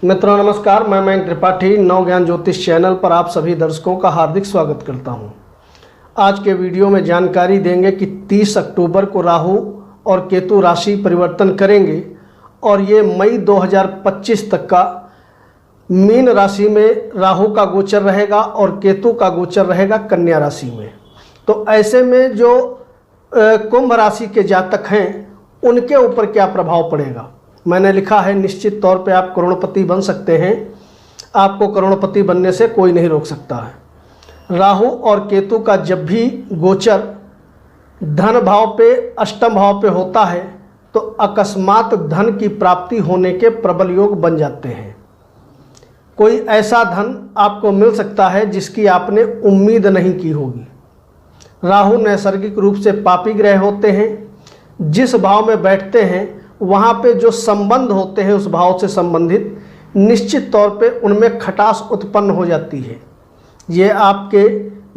मित्रों नमस्कार, मैं मयंक त्रिपाठी नव ज्ञान ज्योतिष चैनल पर आप सभी दर्शकों का हार्दिक स्वागत करता हूं। आज के वीडियो में जानकारी देंगे कि 30 अक्टूबर को राहु और केतु राशि परिवर्तन करेंगे और ये मई 2025 तक का मीन राशि में राहु का गोचर रहेगा और केतु का गोचर रहेगा कन्या राशि में। तो ऐसे में जो कुंभ राशि के जातक हैं उनके ऊपर क्या प्रभाव पड़ेगा, मैंने लिखा है निश्चित तौर पे आप करोड़पति बन सकते हैं। आपको करोड़पति बनने से कोई नहीं रोक सकता है। राहु और केतु का जब भी गोचर धन भाव पे, अष्टम भाव पे होता है तो अकस्मात धन की प्राप्ति होने के प्रबल योग बन जाते हैं। कोई ऐसा धन आपको मिल सकता है जिसकी आपने उम्मीद नहीं की होगी। राहु नैसर्गिक रूप से पापी ग्रह होते हैं। जिस भाव में बैठते हैं वहाँ पे जो संबंध होते हैं उस भाव से संबंधित निश्चित तौर पे उनमें खटास उत्पन्न हो जाती है। ये आपके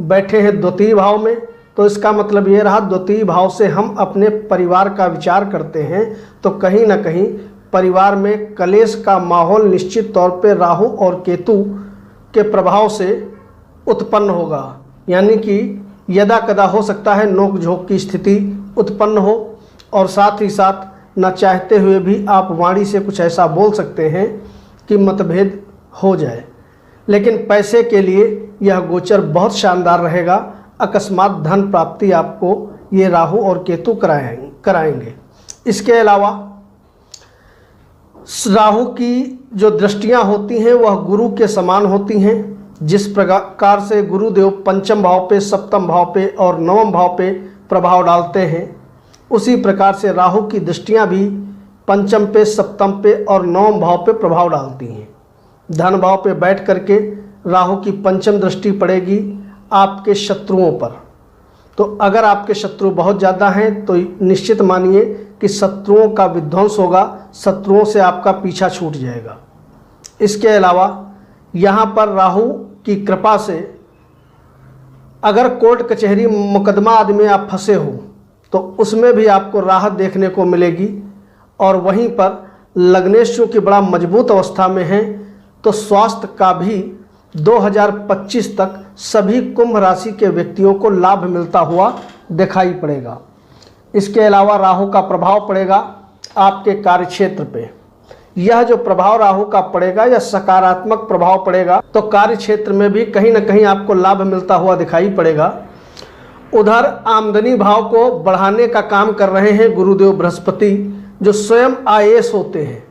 बैठे हैं द्वितीय भाव में, तो इसका मतलब ये रहा द्वितीय भाव से हम अपने परिवार का विचार करते हैं तो कहीं ना कहीं परिवार में कलेश का माहौल निश्चित तौर पे राहु और केतु के प्रभाव से उत्पन्न होगा। यानी कि यदा कदा हो सकता है नोक झोंक की स्थिति उत्पन्न हो और साथ ही साथ न चाहते हुए भी आप वाणी से कुछ ऐसा बोल सकते हैं कि मतभेद हो जाए। लेकिन पैसे के लिए यह गोचर बहुत शानदार रहेगा। अकस्मात धन प्राप्ति आपको ये राहु और केतु कराएंगे। इसके अलावा राहु की जो दृष्टियां होती हैं वह गुरु के समान होती हैं। जिस प्रकार से गुरुदेव पंचम भाव पे, सप्तम भाव पे और नवम भाव पे प्रभाव डालते हैं, उसी प्रकार से राहु की दृष्टियां भी पंचम पे, सप्तम पे और नवम भाव पे प्रभाव डालती हैं। धन भाव पे बैठ करके राहु की पंचम दृष्टि पड़ेगी आपके शत्रुओं पर। तो अगर आपके शत्रु बहुत ज़्यादा हैं तो निश्चित मानिए कि शत्रुओं का विध्वंस होगा, शत्रुओं से आपका पीछा छूट जाएगा। इसके अलावा यहाँ पर राहु की कृपा से अगर कोर्ट कचहरी मुकदमा आदि में आप फंसे हो तो उसमें भी आपको राहत देखने को मिलेगी। और वहीं पर लग्नेश चूँकि बड़ा मजबूत अवस्था में है तो स्वास्थ्य का भी 2025 तक सभी कुंभ राशि के व्यक्तियों को लाभ मिलता हुआ दिखाई पड़ेगा। इसके अलावा राहु का प्रभाव पड़ेगा आपके कार्यक्षेत्र पे। यह जो प्रभाव राहु का पड़ेगा यह सकारात्मक प्रभाव पड़ेगा, तो कार्यक्षेत्र में भी कहीं ना कहीं आपको लाभ मिलता हुआ दिखाई पड़ेगा। उधर आमदनी भाव को बढ़ाने का काम कर रहे हैं गुरुदेव बृहस्पति, जो स्वयं आईएएस होते हैं,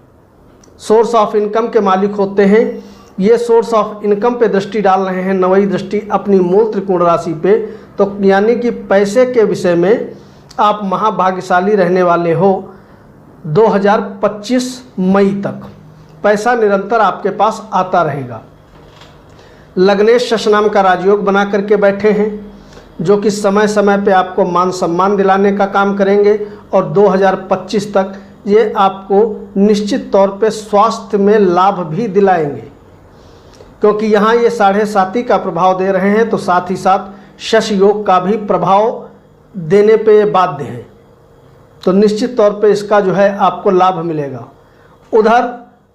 सोर्स ऑफ इनकम के मालिक होते हैं। ये सोर्स ऑफ इनकम पे दृष्टि डाल रहे हैं, नवई दृष्टि अपनी मूल त्रिकोण राशि पे। तो यानी कि पैसे के विषय में आप महाभाग्यशाली रहने वाले हो। 2025 मई तक पैसा निरंतर आपके पास आता रहेगा। लग्नेश शश नाम का राजयोग बना करके बैठे हैं जो कि समय समय पे आपको मान सम्मान दिलाने का काम करेंगे और 2025 तक ये आपको निश्चित तौर पे स्वास्थ्य में लाभ भी दिलाएंगे, क्योंकि यहाँ ये 7.5 का प्रभाव दे रहे हैं तो साथ ही साथ शश योग का भी प्रभाव देने पे ये बाध्य है। तो निश्चित तौर पे इसका जो है आपको लाभ मिलेगा। उधर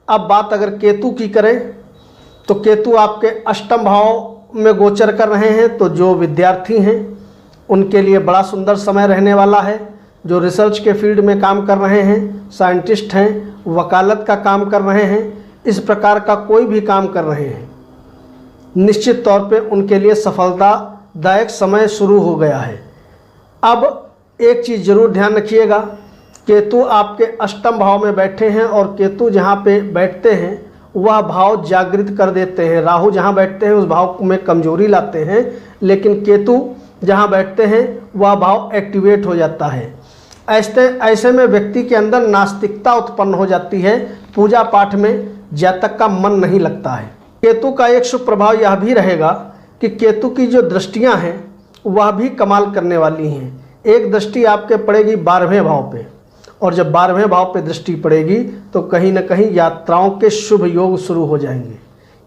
अब बात अगर केतु की करें तो केतु आपके अष्टम भाव में गोचर कर रहे हैं। तो जो विद्यार्थी हैं उनके लिए बड़ा सुंदर समय रहने वाला है। जो रिसर्च के फील्ड में काम कर रहे हैं, साइंटिस्ट हैं, वकालत का काम कर रहे हैं, इस प्रकार का कोई भी काम कर रहे हैं, निश्चित तौर पे उनके लिए सफलतादायक समय शुरू हो गया है। अब एक चीज़ ज़रूर ध्यान रखिएगा, केतु आपके अष्टम भाव में बैठे हैं और केतु जहाँ पे बैठते हैं वह भाव जागृत कर देते हैं। राहु जहाँ बैठते हैं उस भाव में कमजोरी लाते हैं, लेकिन केतु जहाँ बैठते हैं वह भाव एक्टिवेट हो जाता है। ऐसे में व्यक्ति के अंदर नास्तिकता उत्पन्न हो जाती है, पूजा पाठ में जातक का मन नहीं लगता है। केतु का एक शुभ प्रभाव यह भी रहेगा कि केतु की जो दृष्टियाँ हैं वह भी कमाल करने वाली हैं। एक दृष्टि आपके पड़ेगी 12वें भाव पे, और जब 12वें भाव पे दृष्टि पड़ेगी तो कहीं ना कहीं यात्राओं के शुभ योग शुरू हो जाएंगे।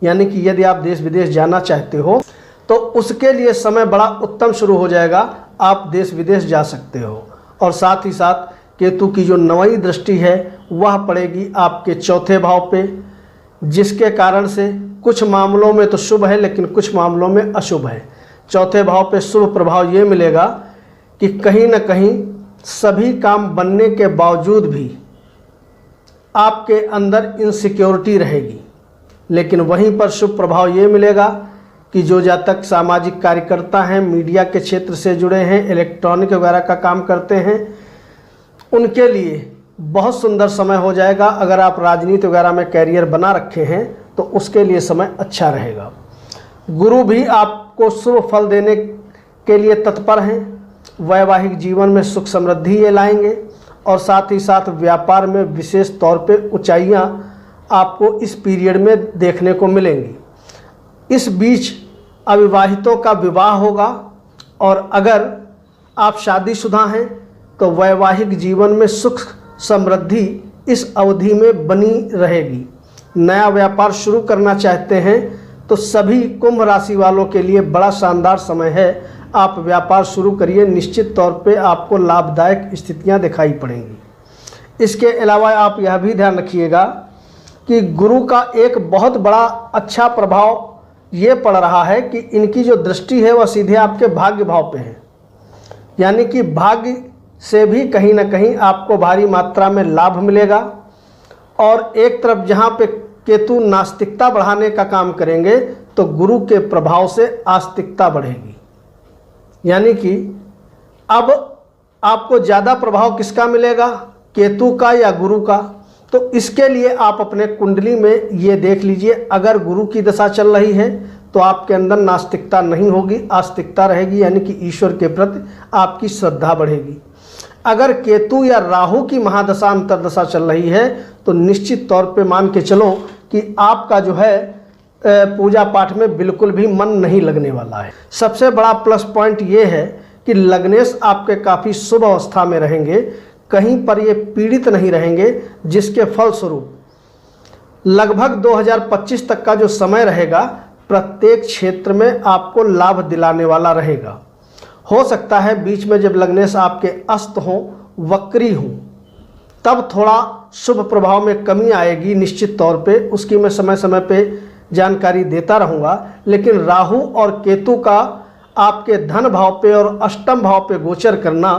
यानी कि यदि आप देश विदेश जाना चाहते हो तो उसके लिए समय बड़ा उत्तम शुरू हो जाएगा, आप देश विदेश जा सकते हो। और साथ ही साथ केतु की जो नवई दृष्टि है वह पड़ेगी आपके चौथे भाव पे। जिसके कारण से कुछ मामलों में तो शुभ है लेकिन कुछ मामलों में अशुभ है। चौथे भाव पे शुभ प्रभाव ये मिलेगा कि कहीं ना कहीं सभी काम बनने के बावजूद भी आपके अंदर इनसिक्योरिटी रहेगी। लेकिन वहीं पर शुभ प्रभाव ये मिलेगा कि जो जातक सामाजिक कार्यकर्ता हैं, मीडिया के क्षेत्र से जुड़े हैं, इलेक्ट्रॉनिक वगैरह का काम करते हैं, उनके लिए बहुत सुंदर समय हो जाएगा। अगर आप राजनीति वगैरह में कैरियर बना रखे हैं तो उसके लिए समय अच्छा रहेगा। गुरु भी आपको शुभ फल देने के लिए तत्पर हैं। वैवाहिक जीवन में सुख समृद्धि ये लाएंगे और साथ ही साथ व्यापार में विशेष तौर पे ऊंचाइयां आपको इस पीरियड में देखने को मिलेंगी। इस बीच अविवाहितों का विवाह होगा और अगर आप शादीशुदा हैं तो वैवाहिक जीवन में सुख समृद्धि इस अवधि में बनी रहेगी। नया व्यापार शुरू करना चाहते हैं तो सभी कुंभ राशि वालों के लिए बड़ा शानदार समय है। आप व्यापार शुरू करिए, निश्चित तौर पे आपको लाभदायक स्थितियां दिखाई पड़ेंगी। इसके अलावा आप यह भी ध्यान रखिएगा कि गुरु का एक बहुत बड़ा अच्छा प्रभाव ये पड़ रहा है कि इनकी जो दृष्टि है वह सीधे आपके भाग्य भाव पे है। यानी कि भाग्य से भी कहीं ना कहीं आपको भारी मात्रा में लाभ मिलेगा। और एक तरफ जहाँ पे केतु नास्तिकता बढ़ाने का काम करेंगे तो गुरु के प्रभाव से आस्तिकता बढ़ेगी। यानी कि अब आपको ज़्यादा प्रभाव किसका मिलेगा, केतु का या गुरु का? तो इसके लिए आप अपने कुंडली में ये देख लीजिए, अगर गुरु की दशा चल रही है तो आपके अंदर नास्तिकता नहीं होगी, आस्तिकता रहेगी। यानी कि ईश्वर के प्रति आपकी श्रद्धा बढ़ेगी। अगर केतु या राहु की महादशा अंतरदशा चल रही है तो निश्चित तौर पे मान के चलो कि आपका जो है पूजा पाठ में बिल्कुल भी मन नहीं लगने वाला है। सबसे बड़ा प्लस पॉइंट ये है कि लग्नेश आपके काफ़ी शुभ अवस्था में रहेंगे, कहीं पर ये पीड़ित नहीं रहेंगे, जिसके फलस्वरूप लगभग 2025 तक का जो समय रहेगा प्रत्येक क्षेत्र में आपको लाभ दिलाने वाला रहेगा। हो सकता है बीच में जब लग्नेश आपके अस्त हों, वक्री हों, तब थोड़ा शुभ प्रभाव में कमी आएगी निश्चित तौर पे, उसकी मैं समय समय पे जानकारी देता रहूँगा। लेकिन राहु और केतु का आपके धन भाव पे और अष्टम भाव पे गोचर करना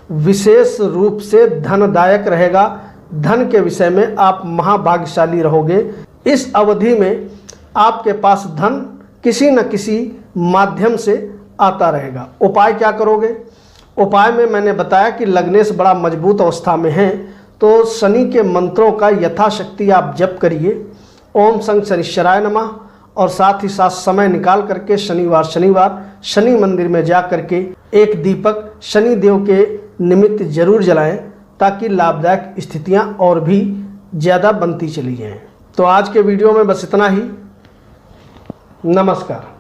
विशेष रूप से धनदायक रहेगा। धन के विषय में आप महाभाग्यशाली रहोगे। इस अवधि में आपके पास धन किसी न किसी माध्यम से आता रहेगा। उपाय क्या करोगे? उपाय में मैंने बताया कि लग्नेश बड़ा मजबूत अवस्था में है तो शनि के मंत्रों का यथाशक्ति आप जप करिए। ओम संग शनिश्चराय नमः। और साथ ही साथ समय निकाल करके शनिवार शनि मंदिर में जा करके एक दीपक शनि देव के निमित्त जरूर जलाएं ताकि लाभदायक स्थितियां और भी ज़्यादा बनती चली जाएं। तो आज के वीडियो में बस इतना ही। नमस्कार।